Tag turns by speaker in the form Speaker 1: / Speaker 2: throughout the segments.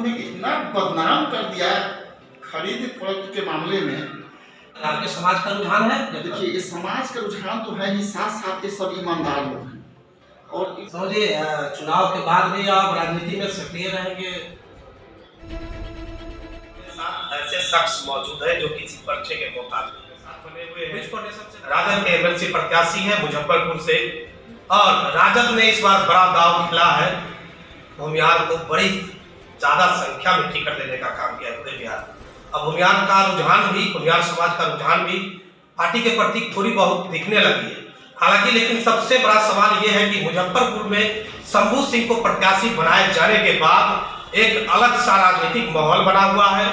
Speaker 1: इन्होंने इतना बदनाम कर दिया खरीद फरोख्त के मामले में।
Speaker 2: आपके समाज का रुझान है?
Speaker 1: देखिए, ये समाज का रुझान तो है ही, साथ साथ ये सब ईमानदार लोग हैं। और
Speaker 2: समझिए, चुनाव के बाद भी आप राजनीति में सक्रिय रहेंगे?
Speaker 3: ऐसे शख्स मौजूद है जो किसी पर्चे के मोहताज बने हुए हैं। राजद के एमएलसी प्रत्याशी है मुजफ्फरपुर से, और राजद ने इस बार बड़ा दांव खेला है। भूमिहार को बड़ी ज्यादा संख्या में टिकट देने का काम किया पूरे बिहार। अब भूमिहार का रुझान भी, भूमिहार समाज का रुझान भी पार्टी के प्रति थोड़ी बहुत दिखने लगी है। हालांकि लेकिन सबसे बड़ा सवाल यह है कि मुजफ्फरपुर में शंभू सिंह को प्रत्याशी बनाए जाने के बाद एक अलग सा राजनीतिक माहौल बना हुआ है।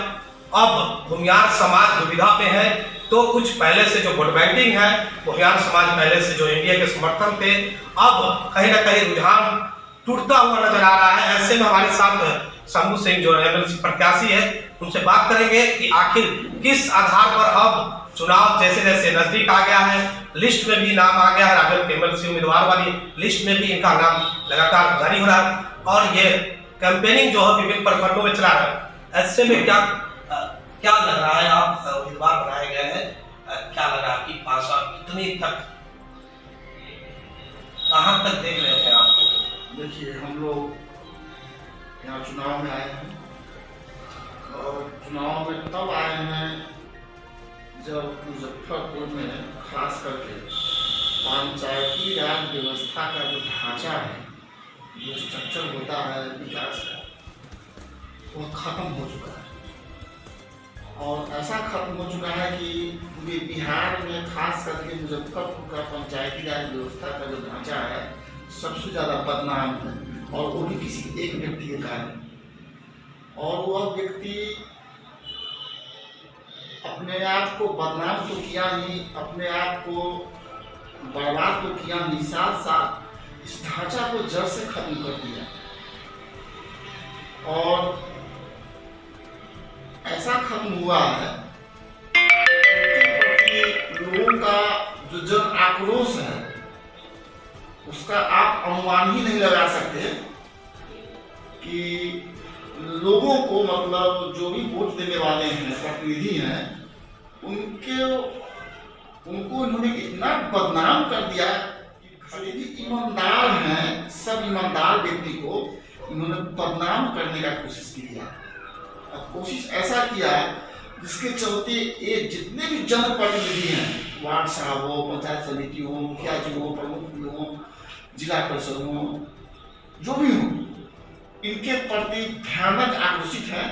Speaker 3: अब भूमिहार समाज दुविधा में है, तो कुछ पहले से जो वोट बैंकिंग है, भूमिहार समाज पहले से जो एनडीए के समर्थन थे, अब कहीं ना कहीं रुझान टूटता हुआ नजर आ रहा है। ऐसे में हमारे साथ शंभू सिंह जो एमएलसी प्रत्याशी है, उनसे बात करेंगे कि आखिर किस आधार पर अब चुनाव जैसे जैसे नजदीक आ गया है, लिस्ट में भी नाम आ गया है, राजद के एमएलसी उम्मीदवार वाली लिस्ट में भी इनका नाम लगातार जारी हो रहा है, और ये कैंपेनिंग जो है विभिन्न प्रखंडों में चला रहा है। ऐसे में क्या लग रहा है, आप उम्मीदवार बनाए गए हैं, क्या लग रहा है कि 5 साल कितनी तक, कहां तक देख रहे थे आपको?
Speaker 1: देखिए, हम लोग यहाँ चुनाव में आए हैं, और चुनाव में तब आए हैं जब मुजफ्फरपुर में खास करके पंचायती राज व्यवस्था का जो ढांचा है, जो स्ट्रक्चर होता है विकास का, वो खत्म हो चुका है। और ऐसा खत्म हो चुका है कि पूरे बिहार में खास करके मुजफ्फरपुर का पंचायती राज व्यवस्था का जो ढांचा है सबसे ज़्यादा बदनाम है, और वो भी किसी एक व्यक्ति के कारण। और वह व्यक्ति अपने आप को बदनाम तो किया ही, अपने आप को बर्बाद तो किया ही, साथ साथ इस ढांचा को जड़ से खत्म कर दिया। और ऐसा खत्म हुआ है कि लोगों का जो जन आक्रोश है उसका आप अनुमान ही नहीं लगा सकते कि लोगों को, मतलब जो भी वोट देने वाले हैं, प्रतिनिधि हैं, उनको इन्होंने इतना बदनाम कर दिया कि खरीदी ईमानदार हैं, सब ईमानदार व्यक्ति को इन्होंने बदनाम करने का कोशिश किया। कोशिश ऐसा किया जिसके चलते ये जितने भी जनप्रतिनिधि हैं, वार्ड साहब हो, पंचायत समिति हो, मुखिया जी हो, प्रमुख हो, जिला परिषद हो, जो भी हो, इनके प्रति भयानक आक्रोशित है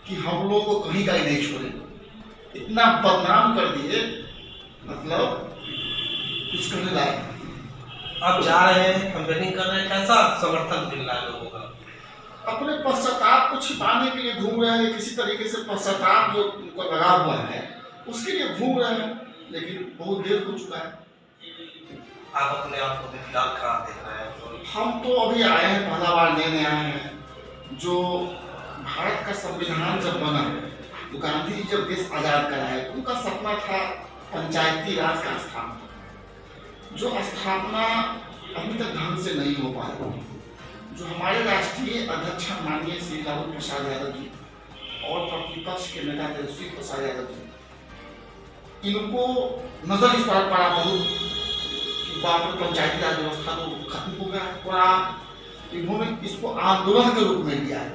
Speaker 1: कि हम लोग को कहीं का ही नहीं छोड़े। इतना बदनाम कर दिए, मतलब कुछ करने लायक।
Speaker 2: अब जा रहे हैं, कैंपेनिंग कर रहे हैं, कैसा समर्थन मिल रहा है लोगों का?
Speaker 1: अपने पश्चाताप को छिपाने के लिए घूम रहे हैं, किसी तरीके से पश्चाताप जो उनको लगा हुआ है उसके लिए घूम रहे हैं, लेकिन बहुत देर हो चुका है।
Speaker 2: आप अपने आप को फिलहाल कहाँ देख रहे हैं?
Speaker 1: हम तो अभी आए हैं, पहला बार लेने आए हैं। जो भारत का संविधान जब बना, तो गांधी जी जब देश आजाद कराए, उनका सपना था पंचायती राज का स्थापना, जो स्थापना अभी तक ढंग से नहीं हो पाई। जो हमारे राष्ट्रीय अध्यक्ष माननीय श्री लालू प्रसाद यादव जी और प्रतिपक्ष के नेता तेजस्वी प्रसाद यादव जी, इनको नजर इस बार पड़ा बहुत कि बाप रे, पंचायती राज व्यवस्था तो खत्म हो गया पूरा। इन्होंने इसको आंदोलन के रूप में लिया है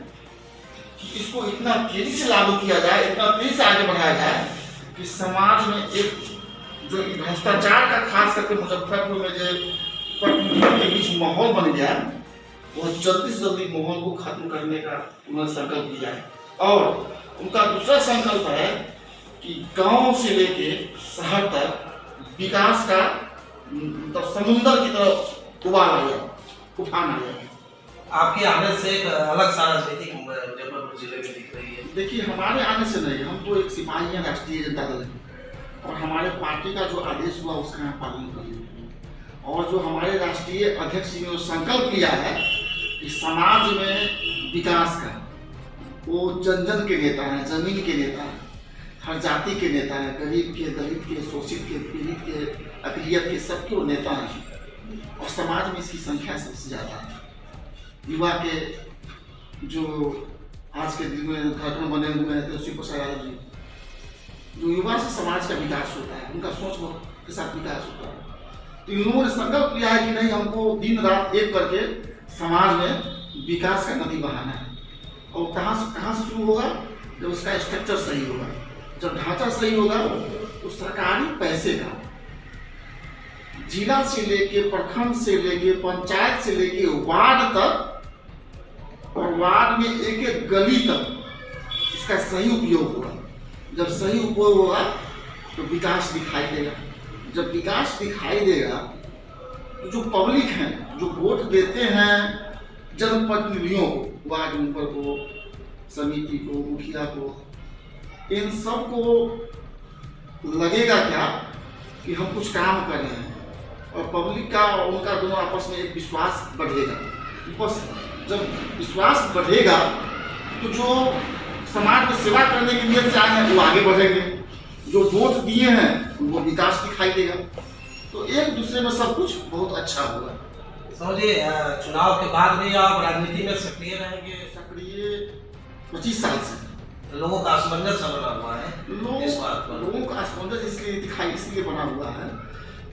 Speaker 1: कि इसको इतना तेजी से लागू किया जाए, इतना तेजी से आगे बढ़ाया जाए कि समाज में एक जो भ्रष्टाचार का, खास करके मुजफ्फरपुर में जो प्रतिनिधियों के बीच माहौल बन गया, वो जल्दी से जल्दी माहौल को खत्म करने का उन्होंने संकल्प लिया है। और उनका दूसरा संकल्प है कि गांव से लेके शहर तक विकास का मतलब समुद्र की तरफ उबाल आ जाए, उफान आ जाए।
Speaker 2: आपके आने से एक अलग सा राजनीतिक मुजफ्फरपुर जिले में दिख रही है।
Speaker 1: देखिए, हमारे आने से नहीं, हम तो एक सिपाही हैं राष्ट्रीय जनता दल, और हमारे पार्टी का जो आदेश हुआ उसका हम पालन करेंगे। और जो हमारे राष्ट्रीय अध्यक्ष जी ने संकल्प लिया है कि समाज में विकास का, वो जन जन के नेता है, जमीन के नेता है, हर जाति के नेता है, गरीब के, दलित के, शोषित के, पीड़ित के, अकलियत के, सबके वो नेता हैं। और समाज में इसकी संख्या सबसे ज़्यादा है। युवा के जो आज के दिन में उद्घाटन बने हुए हैं तो शिव प्रसाद यादव जी, जो युवा से समाज का विकास होता है, उनका सोच के साथ विकास होता है। तो इन लोगों ने संकल्प लिया है कि नहीं, हमको दिन रात एक करके समाज में विकास का नदी बहाना है। और कहाँ से शुरू होगा? जब उसका स्ट्रक्चर सही होगा, जब ढांचा सही होगा, तो सरकारी पैसे का जिला से लेके, प्रखंड से लेके, पंचायत से लेके वार्ड तक, और वार्ड में एक एक गली तक इसका सही उपयोग होगा। जब सही उपयोग होगा तो विकास दिखाई देगा। जब विकास दिखाई देगा तो जो पब्लिक हैं, जो वोट देते हैं जनप्रतिनिधियों को, वार्ड मेंबर को, समिति को, मुखिया को, इन सब को लगेगा क्या कि हम कुछ काम कर रहे हैं, और पब्लिक का और उनका दोनों आपस में एक विश्वास बढ़ेगा। जब विश्वास बढ़ेगा तो जो समाज में सेवा करने की नियत से आए हैं वो आगे बढ़ेंगे, जो वोट दिए हैं उनको विकास दिखाई देगा। तो एक दूसरे में सब कुछ बहुत अच्छा होगा।
Speaker 2: समझिए, चुनाव के बाद भी आप राजनीति में सक्रिय रहेंगे?
Speaker 1: सक्रिय 25 साल से।
Speaker 2: लोगों का असमंजस बना हुआ है इस बात पर।
Speaker 1: लोगों का असमंजस इसलिए बना हुआ है,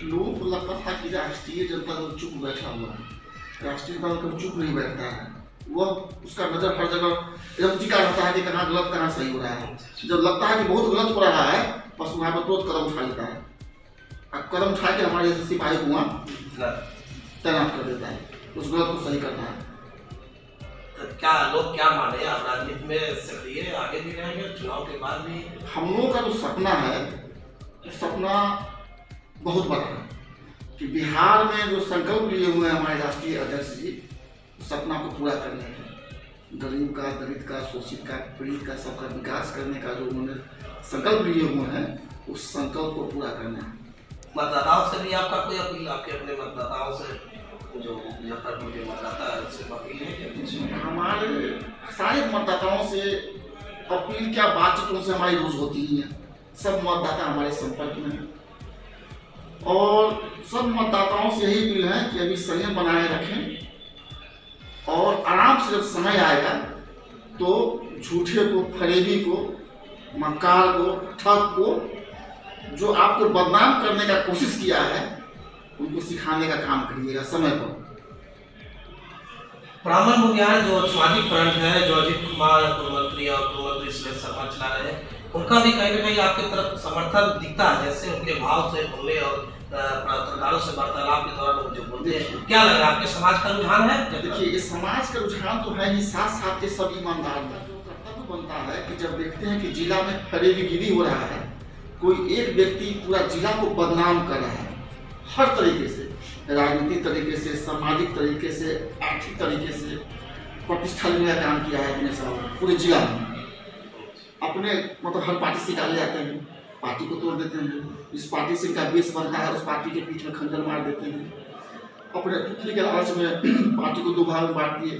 Speaker 1: लोगों को लगता था कि राष्ट्रीय जनता दल चुप बैठा हुआ है। राष्ट्रीय जनता दल कभी चुप नहीं बैठता है, वह उसका नजर हर जगह एकदम टिका रहता है कि कहाँ गलत कहाँ सही हो रहा है। जब लगता है कि बहुत गलत हो रहा है, बस वहाँ पर तुरंत कदम उठा लेता है, और कदम उठा के हमारे जैसे सिपाही को वहाँ तैनात कर देता है, उस गलत को सही करना है।
Speaker 2: तो क्या लोग क्या माने, आप राजनीति में सक्रिय आगे भी रहेंगे चुनाव के बाद भी?
Speaker 1: हम लोगों का जो सपना है, सपना बहुत बड़ा है कि बिहार में जो संकल्प लिए हुए हैं हमारे राष्ट्रीय अध्यक्ष जी, सपना को पूरा करने का, गरीब का, दलित का, शोषित का, पीड़ित का, सबका विकास करने का जो उन्होंने संकल्प लिए हुए हैं, उस संकल्प को पूरा करना है।
Speaker 2: मतदाताओं से भी आपका कोई अपील, आपके अपने मतदाताओं से, जो मुजफ्फरपुर के मतदाता है उससे अपील है क्या कुछ?
Speaker 1: हमारे सारे मतदाताओं से अपील क्या, बातचीतों से हमारी रोज होती ही है। सब मतदाता हमारे संपर्क में है, और सब मतदाताओं से यही अपील है कि अभी संयम बनाए रखें, और आराम से जब समय आएगा तो झूठे को, फरेबी को, मक्कार को, ठग को, जो आपको बदनाम करने का कोशिश किया है, उनको सिखाने का काम करिएगा समय पर।
Speaker 2: ब्राह्मण बुनियाद जो सामाजिक फ्रंट है, जो अजीत कुमार गृह मंत्री और गृह मंत्री सुरेश शर्मा चला रहे हैं, उनका भी कहीं ना कहीं आपकी तरफ समर्थन दिखता है, जैसे उनके भाव से बोले और पत्रकारों से वार्तालाप के दौरान जो बोलते हैं। क्या लग रहा है, आपके समाज का रुझान है?
Speaker 1: देखिए, ये समाज का रुझान तो है ही, साथ साथ ये सब ईमानदार है। जो कर्तव्य बनता है कि जब देखते हैं कि जिला में फरेबीगिरी हो रहा है, कोई एक व्यक्ति पूरा जिला को बदनाम कर रहा है, हर तरीके से, राजनीतिक तरीके से, सामाजिक तरीके से, आर्थिक तरीके से प्रतिष्ठा लेने का काम किया है अपने साथ पूरे जिला में। अपने मतलब हर पार्टी से निकाले जाते हैं, पार्टी को तोड़ देते हैं, जिस पार्टी से इनका बेस बनता है उस पार्टी के पीठ में खंजर मार देते हैं, अपने पुतली के लालच में पार्टी को दो भाग में बांट दिए।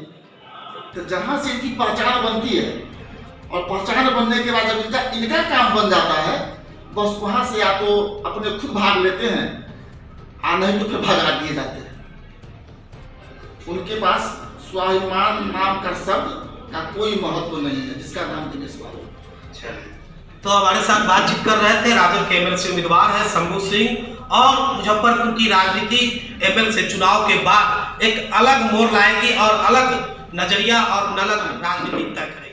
Speaker 1: तो जहाँ से इनकी पहचान बनती है, और पहचान बनने के बाद जब इनका काम बन जाता है, बस वहाँ से या तो अपने खुद भाग लेते हैं, और नहीं तो फिर भगा दिए जाते हैं। उनके पास स्वाभिमान नाम का शब्द का कोई महत्व नहीं है, जिसका नाम दिनेश बाबू।
Speaker 3: तो हमारे साथ बातचीत कर रहे थे राजद के एमएलसी उम्मीदवार है शंभू सिंह, और मुजफ्फरपुर की राजनीति एमएलसी चुनाव के बाद एक अलग मोड़ लाएगी और अलग नजरिया और अलग राजनीति तय करेगी।